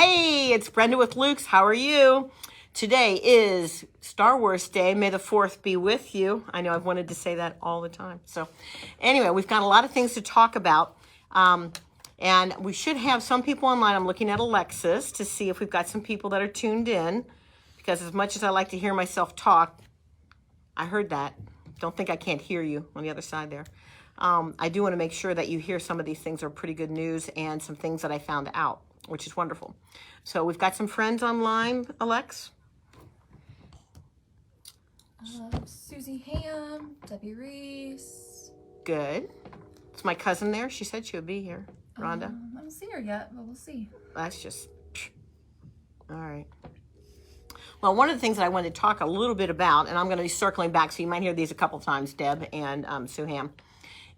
Hey, it's Brenda with Luke's. How are you? Today is Star Wars Day. May the 4th be with you. I know I've wanted to say that all the time. So anyway, we've got a lot of things to talk about. And we should have some people online. I'm looking at Alexis to see if we've got some people that are tuned in. Because as much as I like to hear myself talk, I heard that. Don't think I can't hear you on the other side there. I do want to make sure that you hear some of these things are pretty good news and some things that I found out, which is wonderful. So we've got some friends online, Alex. Susie Ham, Debbie Reese. Good. It's my cousin there. She said she would be here. Rhonda. I don't see her yet, but we'll see. That's just, all right. Well, one of the things that I wanted to talk a little bit about, and I'm going to be circling back, so you might hear these a couple times, Deb and Sue Ham,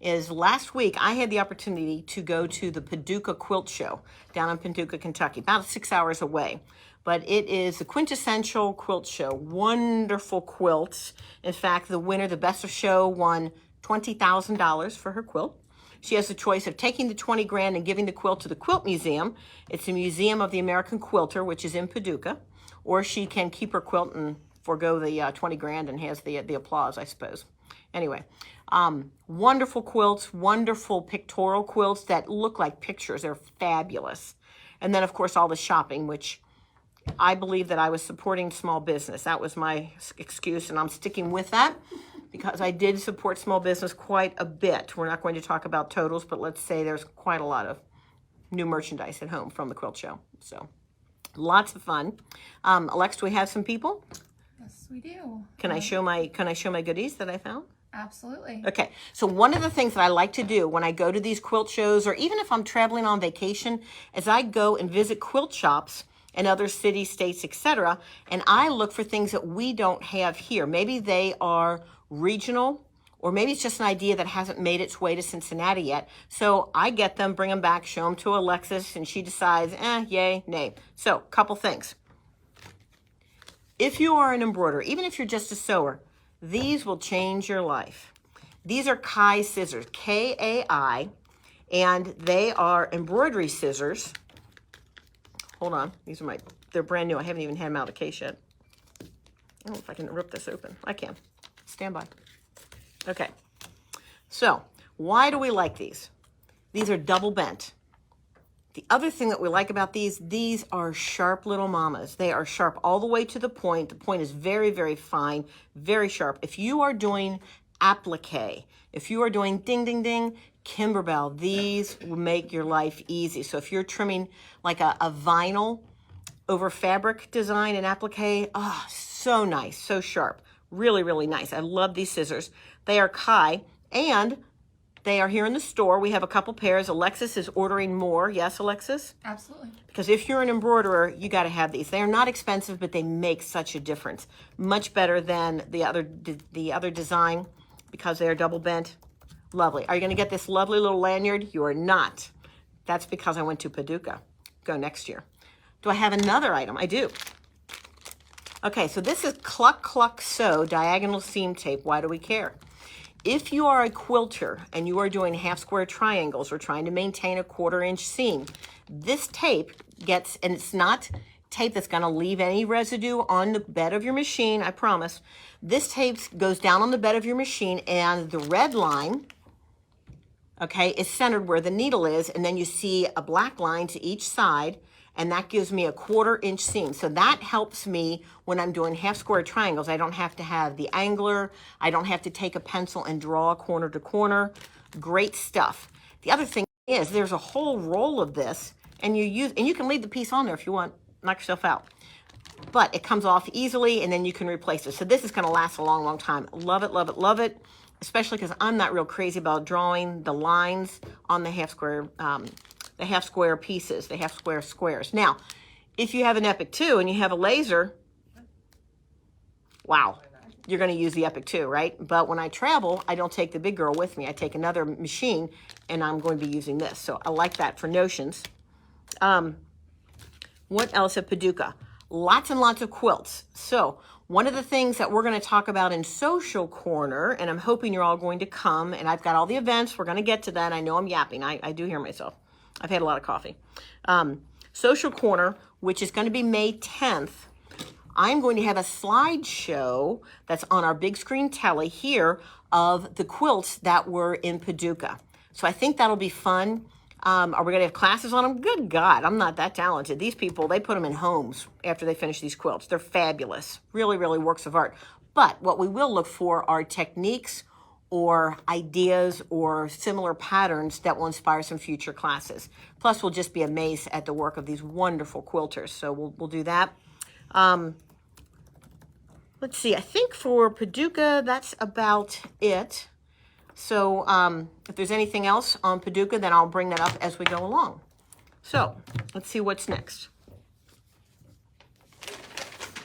is last week I had the opportunity to go to the Paducah Quilt Show down in Paducah, Kentucky, about 6 hours away. But it is the quintessential quilt show. Wonderful quilts. In fact, the winner, the best of show, won $20,000 for her quilt. She has the choice of taking the 20 grand and giving the quilt to the Quilt Museum. It's the Museum of the American Quilter, which is in Paducah. Or she can keep her quilt and forego the 20 grand and has the applause, I suppose. Anyway, wonderful quilts, wonderful pictorial quilts that look like pictures. They're fabulous. And then, of course, all the shopping, which I believe that I was supporting small business. That was my excuse, and I'm sticking with that because I did support small business quite a bit. We're not going to talk about totals, but let's say there's quite a lot of new merchandise at home from the quilt show. So lots of fun. Alex, do we have some people? Yes, we do. Can I show my goodies that I found? Absolutely. Okay, so one of the things that I like to do when I go to these quilt shows, or even if I'm traveling on vacation, is I go and visit quilt shops in other cities, states, etc., and I look for things that we don't have here. Maybe they are regional, or maybe it's just an idea that hasn't made its way to Cincinnati yet. So I get them, bring them back, show them to Alexis, and she decides, yay, nay. So, couple things. If you are an embroiderer, even if you're just a sewer, these will change your life. These are Kai scissors, K-A-I, and they are embroidery scissors. Hold on, they're brand new. I haven't even had them out of the case yet. I don't know if I can rip this open. I can. Stand by. Okay, so why do we like these? These are double bent. The other thing that we like about these are sharp little mamas. They are sharp all the way to the point. The point is very, very fine, very sharp. If you are doing applique, if you are doing ding, ding, ding, Kimber, these will make your life easy. So if you're trimming like a vinyl over fabric design and applique, so nice, so sharp. Really, really nice. I love these scissors. They are Kai, and they are here in the store. We have a couple pairs. Alexis is ordering more. Yes, Alexis? Absolutely. Because if you're an embroiderer, you got to have these. They are not expensive, but they make such a difference. Much better than the other design because they are double bent. Lovely. Are you going to get this lovely little lanyard? You are not. That's because I went to Paducah. Go next year. Do I have another item? I do. Okay, so this is Cluck Cluck Sew diagonal seam tape. Why do we care? If you are a quilter and you are doing half square triangles or trying to maintain a 1/4 inch seam, this tape gets, and it's not tape that's going to leave any residue on the bed of your machine, I promise. This tape goes down on the bed of your machine, and the red line, okay, is centered where the needle is, and then you see a black line to each side, and that gives me a 1/4 inch seam. So that helps me when I'm doing half square triangles. I don't have to have the angler. I don't have to take a pencil and draw corner to corner. Great stuff. The other thing is there's a whole roll of this, and you can leave the piece on there if you want. Knock yourself out. But it comes off easily, and then you can replace it. So this is going to last a long, long time. Love it, love it, love it. Especially because I'm not real crazy about drawing the lines on the half square pieces, the half square squares. Now, if you have an Epic 2 and you have a laser, wow, you're going to use the Epic 2, right? But when I travel, I don't take the big girl with me. I take another machine, and I'm going to be using this. So I like that for notions. What else at Paducah? Lots and lots of quilts. So one of the things that we're going to talk about in Social Corner, and I'm hoping you're all going to come, and I've got all the events. We're going to get to that. I know I'm yapping. I do hear myself. I've had a lot of coffee. Social Corner, which is going to be May 10th, I'm going to have a slideshow that's on our big screen telly here of the quilts that were in Paducah. So I think that'll be fun. Are we going to have classes on them? Good God, I'm not that talented. These people, they put them in homes after they finish these quilts. They're fabulous. Really, really works of art. But what we will look for are techniques or ideas or similar patterns that will inspire some future classes. Plus, we'll just be amazed at the work of these wonderful quilters. So we'll do that. Let's see, I think for Paducah, that's about it. So if there's anything else on Paducah, then I'll bring that up as we go along. So let's see what's next.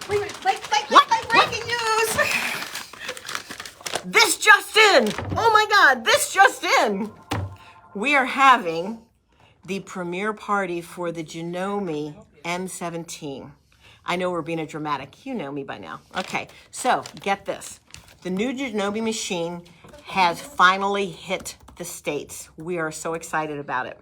Wait, Breaking news! This just in! Oh my God, this just in! We are having the premiere party for the Janome M17. I know we're being a dramatic. You know me by now. Okay, so get this. The new Janome machine has finally hit the States. We are so excited about it.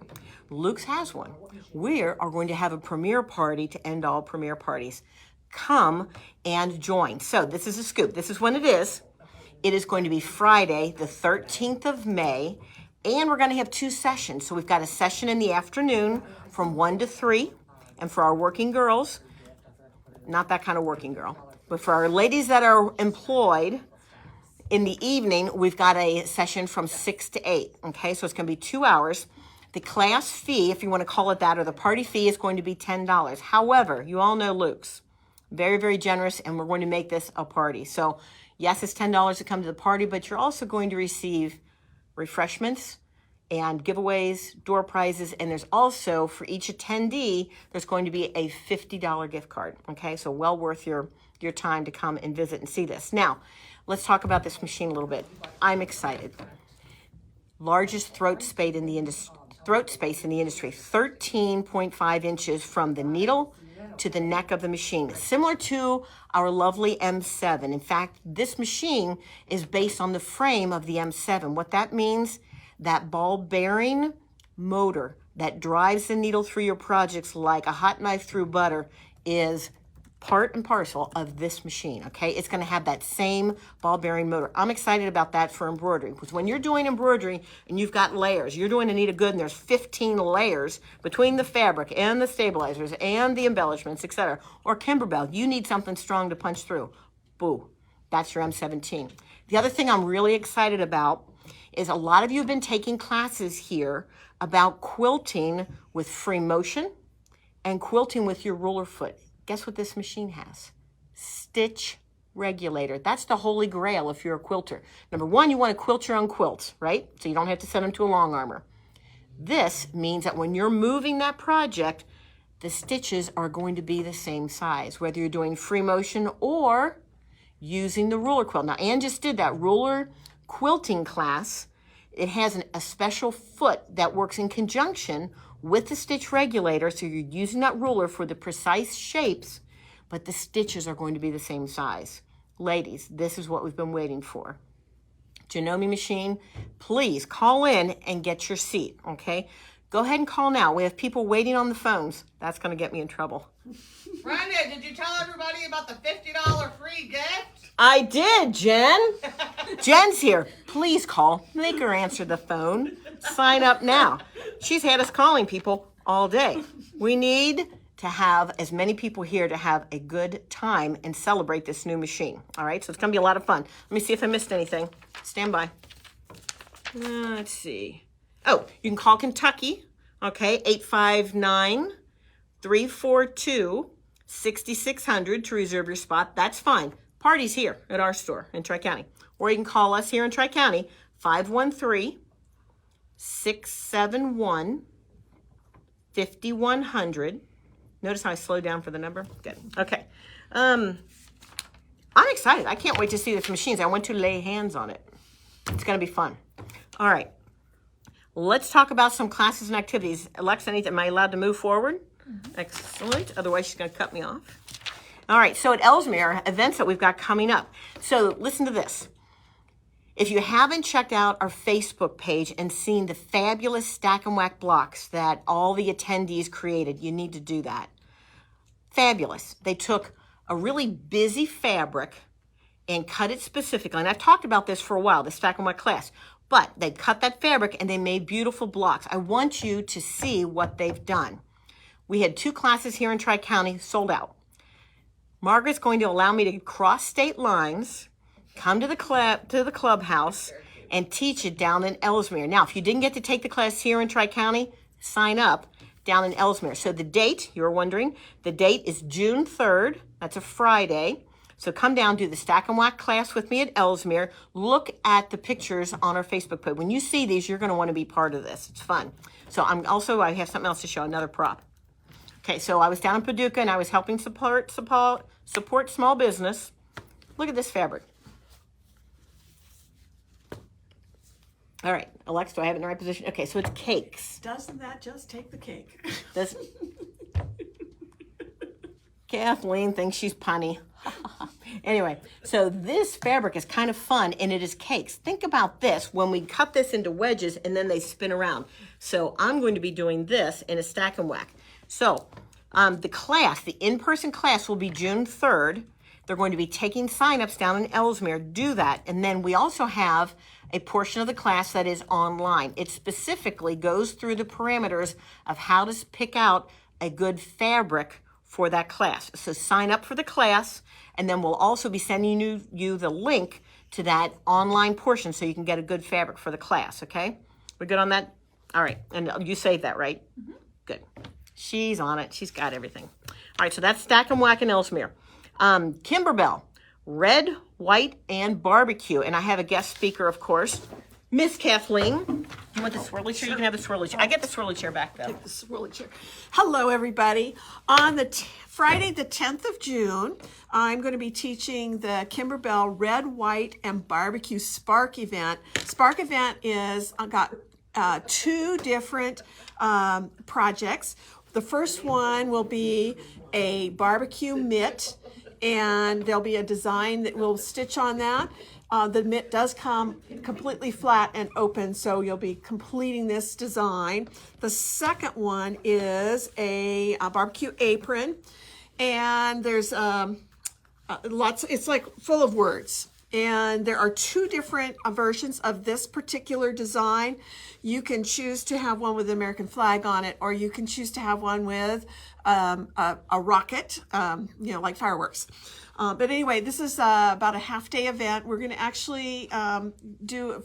Luke's has one. We are going to have a premiere party to end all premiere parties. Come and join. So this is a scoop. This is when it is. It is going to be Friday, the 13th of May, and we're going to have 2 sessions. So we've got a session in the afternoon from 1 to 3, and for our working girls, not that kind of working girl, but for our ladies that are employed, in the evening, we've got a session from 6 to 8, okay? So it's going to be 2 hours. The class fee, if you want to call it that, or the party fee is going to be $10. However, you all know Luke's very, very generous, and we're going to make this a party. So yes, it's $10 to come to the party, but you're also going to receive refreshments and giveaways, door prizes, and there's also, for each attendee, there's going to be a $50 gift card, okay? So well worth your time to come and visit and see this. Now, let's talk about this machine a little bit. I'm excited. Largest throat space in the industry, 13.5 inches from the needle to the neck of the machine, similar to our lovely M7. In fact, this machine is based on the frame of the M7. What that means, that ball bearing motor that drives the needle through your projects like a hot knife through butter is part and parcel of this machine, okay? It's going to have that same ball bearing motor. I'm excited about that for embroidery, because when you're doing embroidery and you've got layers, you're doing Anita Good and there's 15 layers between the fabric and the stabilizers and the embellishments, etc., or Kimber, you need something strong to punch through. Boo, that's your M17. The other thing I'm really excited about is a lot of you have been taking classes here about quilting with free motion and quilting with your ruler foot. Guess what this machine has? Stitch Regulator. That's the holy grail if you're a quilter. Number one, you want to quilt your own quilts, right? So you don't have to send them to a long armor. This means that when you're moving that project, the stitches are going to be the same size, whether you're doing free motion or using the ruler quilt. Now, Ann just did that ruler quilting class. It has a special foot that works in conjunction with the stitch regulator, so you're using that ruler for the precise shapes, but the stitches are going to be the same size. Ladies, this is what we've been waiting for. Janome machine, please call in and get your seat, okay? Go ahead and call now. We have people waiting on the phones. That's going to get me in trouble. Brenda, did you tell everybody about the $50 free gift? I did, Jen. Jen's here. Please call. Make her answer the phone. Sign up now. She's had us calling people all day. We need to have as many people here to have a good time and celebrate this new machine. All right, so it's going to be a lot of fun. Let me see if I missed anything. Stand by. Let's see. Oh, you can call Kentucky, okay, 859-342-6600 to reserve your spot. That's fine. Party's here at our store in Tri-County. Or you can call us here in Tri-County, 513-671-5100. Notice how I slowed down for the number? Good. Okay. I'm excited. I can't wait to see this machine. I want to lay hands on it. It's going to be fun. All right. Let's talk about some classes and activities. Alexa, am I allowed to move forward? Mm-hmm. Excellent. Otherwise, she's going to cut me off. All right. So at Ellesmere, events that we've got coming up. So listen to this. If you haven't checked out our Facebook page and seen the fabulous Stack and Whack blocks that all the attendees created, you need to do that. Fabulous. They took a really busy fabric and cut it specifically. And I've talked about this for a while, the Stack and Whack class. But they cut that fabric and they made beautiful blocks. I want you to see what they've done. We had 2 classes here in Tri-County, sold out. Margaret's going to allow me to cross state lines, come to the clubhouse, and teach it down in Ellesmere. Now, if you didn't get to take the class here in Tri-County, sign up down in Ellesmere. So the date, you're wondering, the date is June 3rd. That's a Friday. So come down, do the Stack and Whack class with me at Ellesmere. Look at the pictures on our Facebook page. When you see these, you're going to want to be part of this. It's fun. So I have something else to show, another prop. Okay, so I was down in Paducah and I was helping support small business. Look at this fabric. All right, Alexa, do I have it in the right position? Okay, so it's cakes. Doesn't that just take the cake? This Kathleen thinks she's punny. Anyway, so this fabric is kind of fun, and it is cakes. Think about this when we cut this into wedges and then they spin around. So I'm going to be doing this in a Stack and Whack. So the in-person class will be June 3rd. They're going to be taking sign-ups down in Ellesmere. Do that. And then we also have a portion of the class that is online. It specifically goes through the parameters of how to pick out a good fabric for that class. So sign up for the class, and then we'll also be sending you the link to that online portion so you can get a good fabric for the class, okay? We're good on that? All right, and you saved that, right? Mm-hmm. Good. She's on it. She's got everything. All right, so that's Stack and Whack in Ellesmere. Kimber, red, white, and barbecue. And I have a guest speaker, of course, Miss Kathleen. You want the swirly chair? You can have the swirly chair. I get the swirly chair back, though. Take the swirly chair. Hello, everybody. On the Friday, the 10th of June, I'm going to be teaching the Kimber Red, White, and Barbecue Spark event. Spark event is got 2 different projects. The first one will be a barbecue mitt, and there'll be a design that we'll stitch on that. The mitt does come completely flat and open, so you'll be completing this design. The second one is a barbecue apron, and there's lots. It's like full of words. And there are 2 different versions of this particular design. You can choose to have one with the American flag on it, or you can choose to have one with a rocket, like fireworks. But anyway, this is about a half-day event. We're going to actually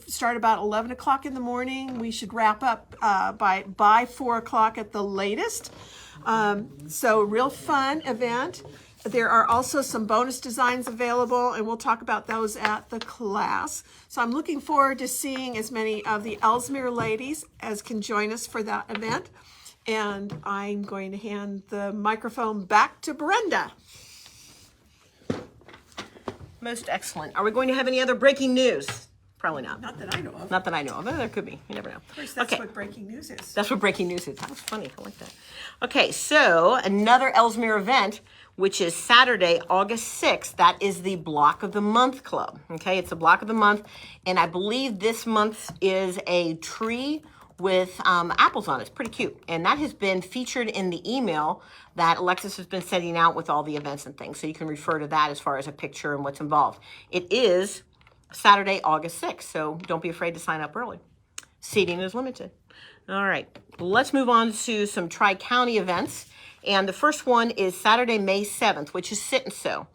start about 11 o'clock in the morning. We should wrap up by 4 o'clock at the latest. So real fun event. There are also some bonus designs available, and we'll talk about those at the class. So I'm looking forward to seeing as many of the Ellesmere ladies as can join us for that event. And I'm going to hand the microphone back to Brenda. Most excellent. Are we going to have any other breaking news? Probably not. Not that I know of. Not that I know of. There could be. You never know. Of course, that's what breaking news is. That's what breaking news is. That was funny. I like that. Okay, so another Ellesmere event, which is Saturday, August 6th. That is the Block of the Month Club. Okay, it's a Block of the Month. And I believe this month is a tree with apples on it. It's pretty cute. And that has been featured in the email that Alexis has been sending out with all the events and things. So you can refer to that as far as a picture and what's involved. It is Saturday, August 6th. So don't be afraid to sign up early. Seating is limited. All right, let's move on to some Tri-County events. And the first one is Saturday, May 7th, which is Sit and Sew.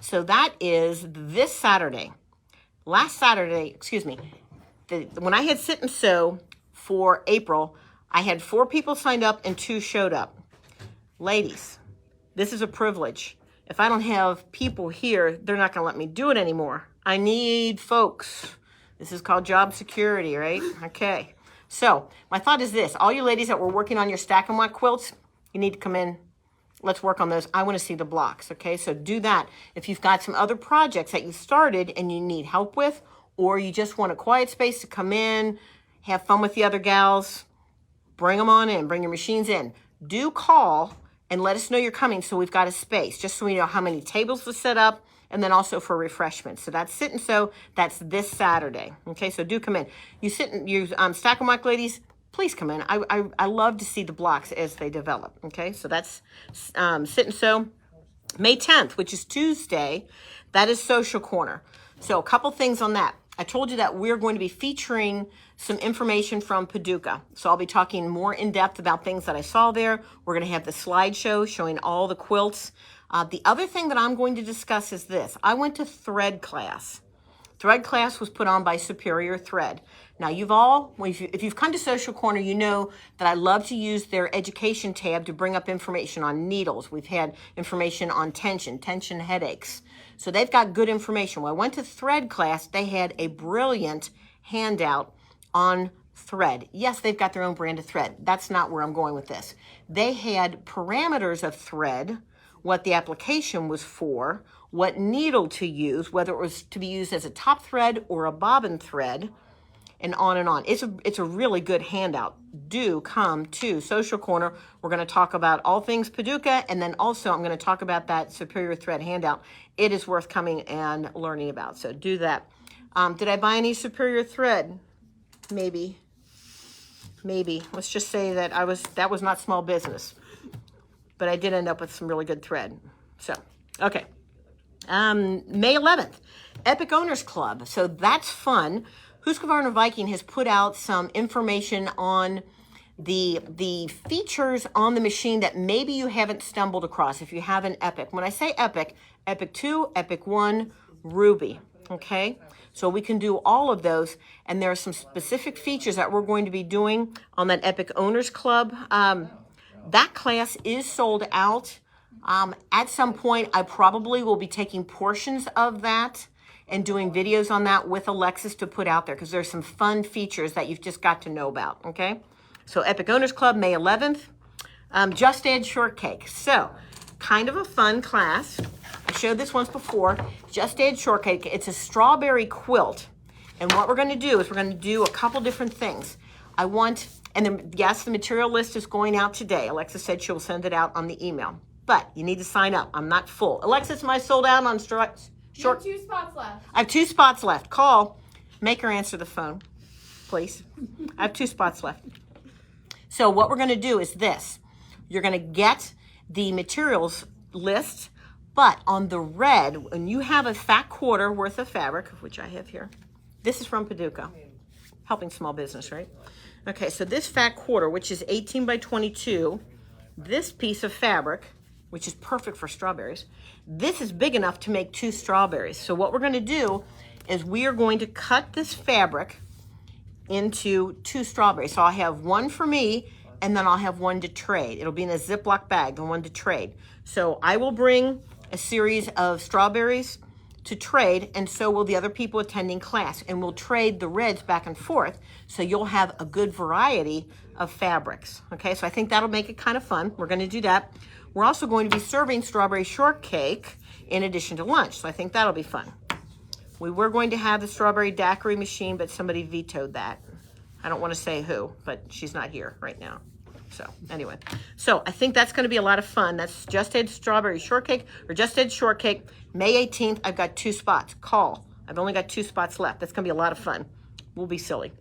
So that is this Saturday. Last Saturday, when I had Sit and Sew for April, I had 4 people signed up and 2 showed up. Ladies, this is a privilege. If I don't have people here, they're not going to let me do it anymore. I need folks. This is called job security, right? Okay. So my thought is this. All you ladies that were working on your Stack and Whack quilts, you need to come in. Let's work on those. I want to see the blocks, okay? So do that. If you've got some other projects that you started and you need help with, or you just want a quiet space to come in, have fun with the other gals, bring them on in. Bring your machines in. Do call and let us know you're coming so we've got a space, just so we know how many tables to set up and then also for refreshments. So that's Sit and Sew. That's this Saturday. Okay, so do come in. You sit and you Stack 'em Like ladies, please come in. I love to see the blocks as they develop. Okay, so that's Sit and Sew. May 10th, which is Tuesday, that is Social Corner. So a couple things on that. I told you that we're going to be featuring some information from Paducah. So I'll be talking more in depth about things that I saw there. We're going to have the slideshow showing all the quilts. The other thing that I'm going to discuss is this. I went to thread class. Thread class was put on by Superior Thread. Now if you've come to Social Corner, you know that I love to use their education tab to bring up information on needles. We've had information on tension headaches. So they've got good information. When I went to thread class, they had a brilliant handout on thread. Yes, they've got their own brand of thread. That's not where I'm going with this. They had parameters of thread, what the application was for, what needle to use, whether it was to be used as a top thread or a bobbin thread, and on and on. It's a really good handout. Do come to Social Corner. We're going to talk about all things Paducah, and then also I'm going to talk about that Superior Thread handout. It is worth coming and learning about, so do that. Did I buy any Superior Thread? Maybe. Let's just say that that was not small business, but I did end up with some really good thread. So, okay. May 11th, Epic Owners Club. So that's fun. Husqvarna Viking has put out some information on the features on the machine that maybe you haven't stumbled across if you have an Epic. When I say Epic, Epic 2, Epic 1, Ruby, okay? So we can do all of those, and there are some specific features that we're going to be doing on that Epic Owners Club. That class is sold out. At some point, I probably will be taking portions of that and doing videos on that with Alexis to put out there, because there's some fun features that you've just got to know about, okay? So Epic Owners Club, May 11th. Just Add Shortcake. So, kind of a fun class. I showed this once before. Just Add Shortcake. It's a strawberry quilt. And what we're going to do is we're going to do a couple different things. Yes, the material list is going out today. Alexis said she'll send it out on the email. But you need to sign up. I'm not full. Alexis, am I sold out on You have 2 spots left. I have 2 spots left. Call. Make her answer the phone, please. I have 2 spots left. So what we're going to do is this. You're going to get the materials list, but on the red, when you have a fat quarter worth of fabric, which I have here, this is from Paducah, helping small business, right? Okay, so this fat quarter, which is 18 by 22, this piece of fabric, which is perfect for strawberries, this is big enough to make 2 strawberries. So what we're going to do is we are going to cut this fabric into 2 strawberries. So I'll have one for me, and then I'll have one to trade. It'll be in a Ziploc bag, and one to trade. So I will bring a series of strawberries to trade, and so will the other people attending class, and we'll trade the reds back and forth, so you'll have a good variety of fabrics. Okay, so I think that'll make it kind of fun. We're going to do that. We're also going to be serving strawberry shortcake in addition to lunch, so I think that'll be fun. We were going to have the strawberry daiquiri machine, but somebody vetoed that. I don't want to say who, but she's not here right now. So anyway, so I think that's going to be a lot of fun. That's Just Add Strawberry Shortcake or Just Add Shortcake. May 18th, I've got 2 spots. Call. I've only got 2 spots left. That's going to be a lot of fun. We'll be silly.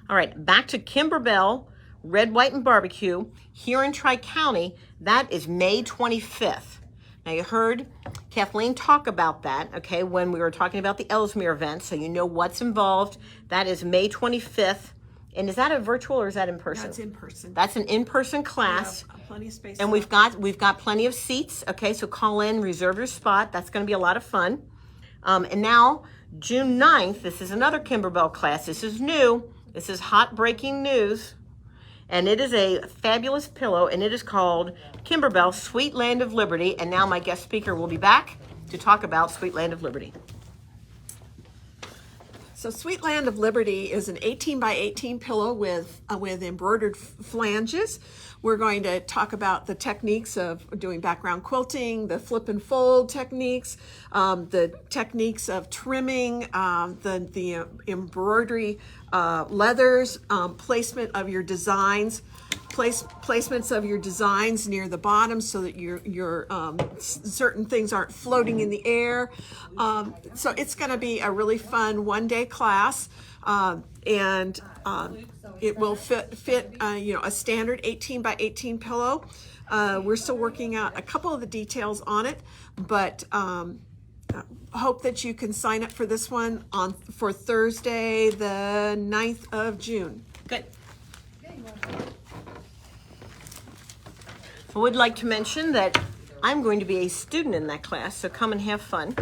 All right, back to Kimber Bell, Red, White, and Barbecue here in Tri-County. That is May 25th. Now, you heard Kathleen talk about that, okay, when we were talking about the Ellesmere event, so you know what's involved. That is May 25th. And is that a virtual or is that in person? That's in person. That's an in-person class. Plenty of space. And we've got plenty of seats, okay, so call in, reserve your spot. That's going to be a lot of fun. And now, June 9th, this is another Kimber Bell class. This is new. This is hot breaking news. And it is a fabulous pillow, and it is called Kimber Bell, Sweet Land of Liberty. And now my guest speaker will be back to talk about Sweet Land of Liberty. So Sweet Land of Liberty is an 18 by 18 pillow with embroidered flanges. We're going to talk about the techniques of doing background quilting, the flip and fold techniques, the techniques of trimming, the embroidery leathers, placement of your designs. placements of your designs near the bottom so that your certain things aren't floating in the air. So it's going to be a really fun one-day class, and it will fit a standard 18 by 18 pillow. We're still working out a couple of the details on it, but hope that you can sign up for this one for Thursday, the 9th of June. Good. I would like to mention that I'm going to be a student in that class, so come and have fun.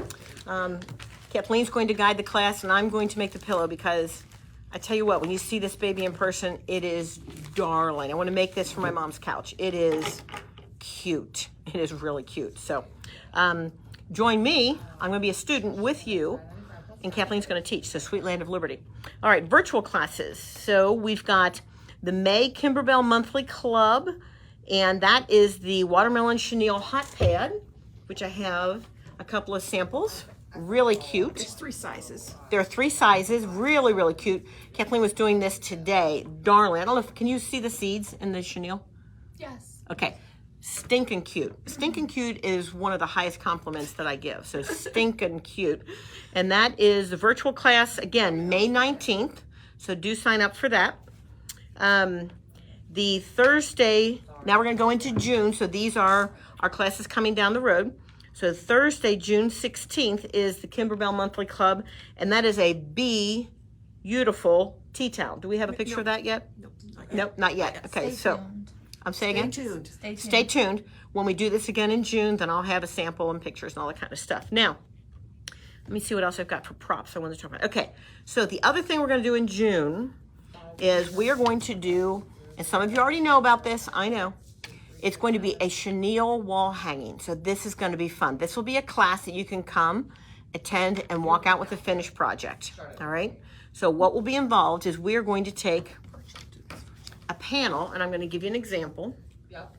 Kathleen's going to guide the class, and I'm going to make the pillow, because I tell you what, when you see this baby in person, it is darling. I want to make this for my mom's couch. It is cute. It is really cute. So join me. I'm going to be a student with you, and Kathleen's going to teach, so Sweet Land of Liberty. All right, virtual classes. So we've got the May Kimber Bell Monthly Club, and that is the Watermelon Chenille Hot Pad, which I have a couple of samples. Really cute. There's 3 sizes. There are 3 sizes. Really, really cute. Kathleen was doing this today. Darling. I don't know if, can you see the seeds in the chenille? Yes. Okay. Stinking cute. Stinking cute is one of the highest compliments that I give. So stinking cute. And that is the virtual class, again, May 19th. So do sign up for that. The Thursday, now we're going to go into June. So these are our classes coming down the road. So Thursday, June 16th is the Kimber Bell Monthly Club, and that is a beautiful tea towel. Do we have a picture of that yet? Nope, not yet. Okay, so I'm saying again? Stay tuned. Stay tuned. When we do this again in June, then I'll have a sample and pictures and all that kind of stuff. Now, let me see what else I've got for props I want to talk about. Okay, so the other thing we're going to do in June is we are going to do, and some of you already know about this, I know, it's going to be a chenille wall hanging. So this is going to be fun. This will be a class that you can come, attend, and walk out with a finished project. All right? So what will be involved is we are going to take a panel, and I'm going to give you an example. Yep.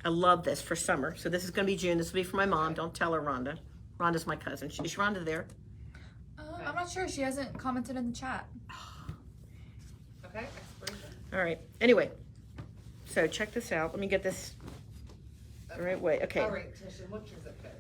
I love this for summer. So this is going to be June. This will be for my mom. Don't tell her, Rhonda. Rhonda's my cousin. Is Rhonda there? I'm not sure. She hasn't commented in the chat. Okay, expiration. All right. Anyway, so check this out. Let me get this the right way. Okay. All right, Tisha, what is it fit?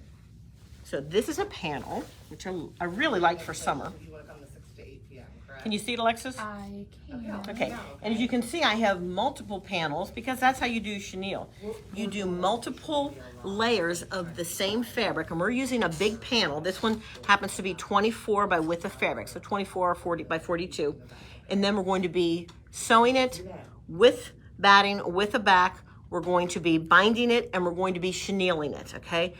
So this is a panel, which I really like for summer. You want to come to 6 to 8 p.m., correct? Can you see it, Alexis? I can. Okay, and as you can see, I have multiple panels because that's how you do chenille. You do multiple layers of the same fabric, and we're using a big panel. This one happens to be 24 by width of fabric, so 24 or 40 by 42. And then we're going to be sewing it with batting, with a back. We're going to be binding it, and we're going to be chenilling it, okay?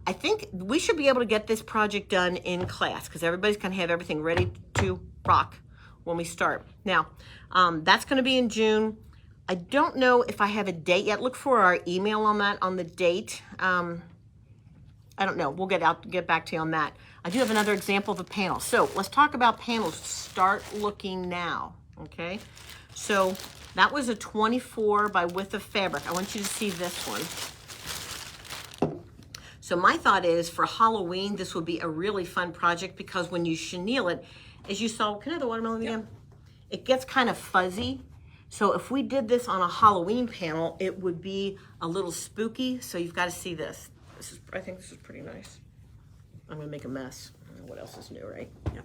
I think we should be able to get this project done in class because everybody's going to have everything ready to rock when we start. Now, that's going to be in June. I don't know if I have a date yet. Look for our email on that, on the date. I don't know. We'll get back to you on that. I do have another example of a panel. So let's talk about panels. Start looking now, okay? So that was a 24 by width of fabric. I want you to see this one. So my thought is for Halloween, this would be a really fun project because when you chenille it, as you saw, can I have the watermelon again? It gets kind of fuzzy. So if we did this on a Halloween panel, it would be a little spooky. So you've got to see this. I think this is pretty nice. I'm gonna make a mess. I don't know what else is new, right? Yeah.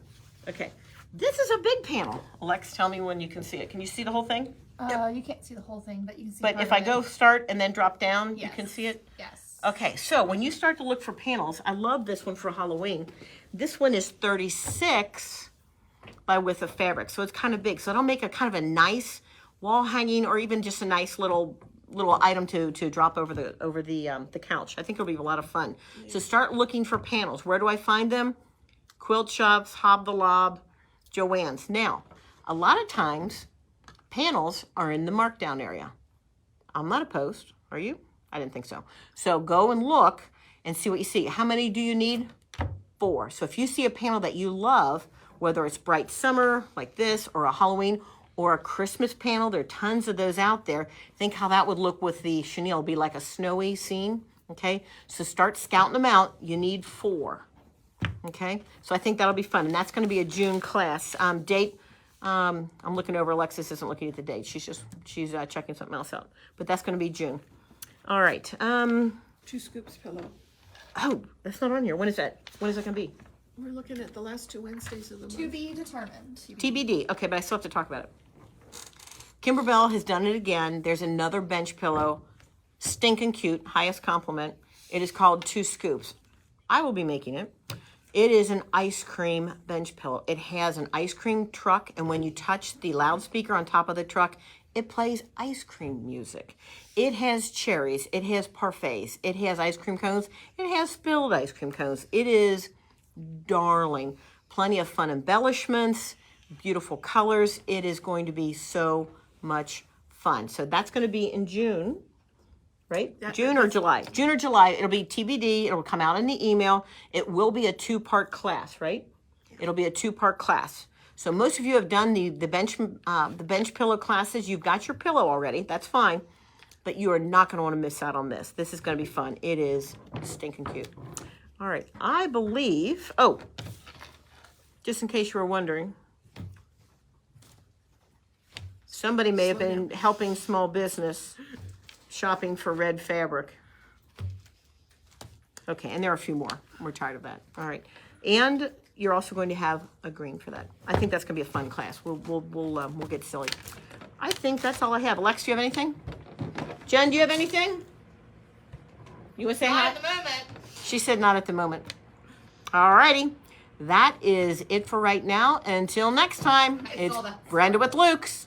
Okay. This is a big panel. Alex, tell me when you can see it. Can you see the whole thing? You can't see the whole thing, but you can see But part if of I go it. start and then drop down, you Yes. can see it? Yes. Okay, so when you start to look for panels, I love this one for Halloween. This one is 36 by width of fabric, so it's kind of big. So it'll make a kind of a nice wall hanging, or even just a nice little item to drop over the couch. I think it'll be a lot of fun. So start looking for panels. Where do I find them? Quilt shops, Hob the Lob, Joann's. Now, a lot of times panels are in the markdown area. I'm not opposed. Are you? I didn't think so. So go and look and see what you see. How many do you need? 4. So if you see a panel that you love, whether it's bright summer like this, or a Halloween, or a Christmas panel, there are tons of those out there. Think how that would look with the chenille. It'd be like a snowy scene, okay? So start scouting them out. You need 4, okay? So I think that'll be fun, and that's gonna be a June class. Date, I'm looking over. Alexis isn't looking at the date. She's checking something else out. But that's going to be June. All right. 2 scoops pillow. Oh, that's not on here. When is that? When is that going to be? We're looking at the last 2 Wednesdays of the month. To be determined. TBD. Okay, but I still have to talk about it. Kimber Bell has done it again. There's another bench pillow. Stinking cute. Highest compliment. It is called 2 Scoops. I will be making it. It is an ice cream bench pillow. It has an ice cream truck, and when you touch the loudspeaker on top of the truck, it plays ice cream music. It has cherries. It has parfaits. It has ice cream cones. It has spilled ice cream cones. It is darling. Plenty of fun embellishments, beautiful colors. It is going to be so much fun. So that's going to be in June, right? June or July? June or July. It'll be TBD. It'll come out in the email. It will be a 2-part class, right? It'll be a 2-part class. So most of you have done the bench pillow classes. You've got your pillow already. That's fine. But you are not going to want to miss out on this. This is going to be fun. It is stinking cute. All right. I believe, oh, just in case you were wondering, somebody may have been helping small business shopping for red fabric. Okay, and there are a few more. We're tired of that. All right. And you're also going to have a green for that. I think that's going to be a fun class. We'll get silly. I think that's all I have. Alex, do you have anything? Jen, do you have anything? You want to say hi? Not at the moment. She said not at the moment. All righty. That is it for right now. Until next time, it's Brenda with Luke's.